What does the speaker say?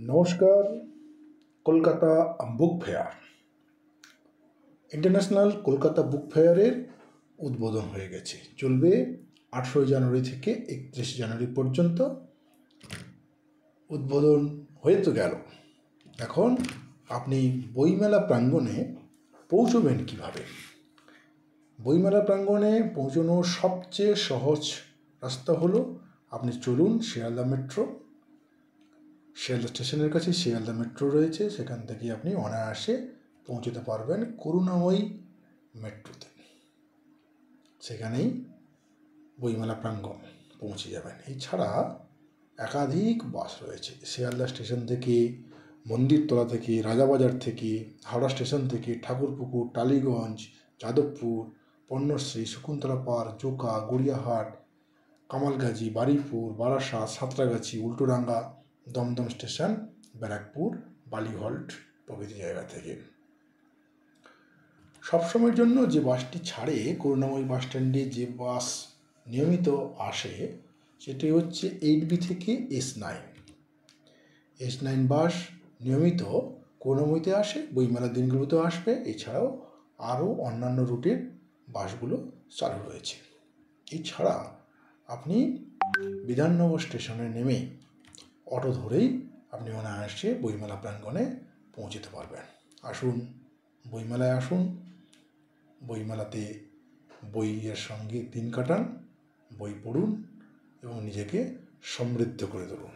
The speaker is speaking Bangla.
নমস্কার। Kolkata book fair, international Kolkata book ফেয়ারের উদ্বোধন হয়ে গেছে। চলবে 8ই জানুয়ারি থেকে 31 জানুয়ারি পর্যন্ত। উদ্বোধন হয়ে তো গেল, এখন আপনি বইমেলা প্রাঙ্গণে পৌঁছবেন কিভাবে? বইমেলা প্রাঙ্গণে পৌঁছানোর সবচেয়ে সহজ রাস্তা হলো আপনি চলুন শিয়ালদা মেট্রো। শিয়ালদা স্টেশনের কাছে শিয়ালদা মেট্রো রয়েছে, সেখান থেকে আপনি অনায়াসে পৌঁছতে পারবেন করুণাময়ী মেট্রোতে। সেখানেই বইমেলা প্রাঙ্গণ পৌঁছে যাবেন। এছাড়া একাধিক বাস রয়েছে শিয়ালদা স্টেশন থেকে, মন্দিরতলা থেকে, রাজাবাজার থেকে, হাওড়া স্টেশন থেকে, ঠাকুরপুকুর, টালিগঞ্জ, যাদবপুর, পণ্যশ্রী, শকুন্তলা পার্ক, জোকা, গড়িয়াহাট, কামালগাজী, বারুইপুর, বারাসাত, সাঁতরাগাছি, উল্টোডাঙ্গা, দমদম স্টেশন, ব্যারাকপুর, বালিহল্ট প্রভৃতি জায়গা থেকে। সবসময়ের জন্য যে বাসটি ছাড়ে, করুণাময়ী বাস স্ট্যান্ডে যে বাস নিয়মিত আসে সেটি হচ্ছে 8B থেকে S9। S9 বাস নিয়মিত করুণাময়ীতে আসে, বইমেলার দিনগুলোতেও আসবে। এছাড়াও আরও অন্যান্য রুটের বাসগুলো চালু রয়েছে। এছাড়া আপনি বিধাননগর স্টেশনে নেমে অটো ধরেই আপনি অনায়াসে বইমেলা প্রাঙ্গণে পৌঁছতে পারবেন। আসুন, বইমেলায় আসুন। বইমেলাতে বইয়ের সঙ্গে দিন কাটান, বই পড়ুন এবং নিজেকে সমৃদ্ধ করে তুলুন।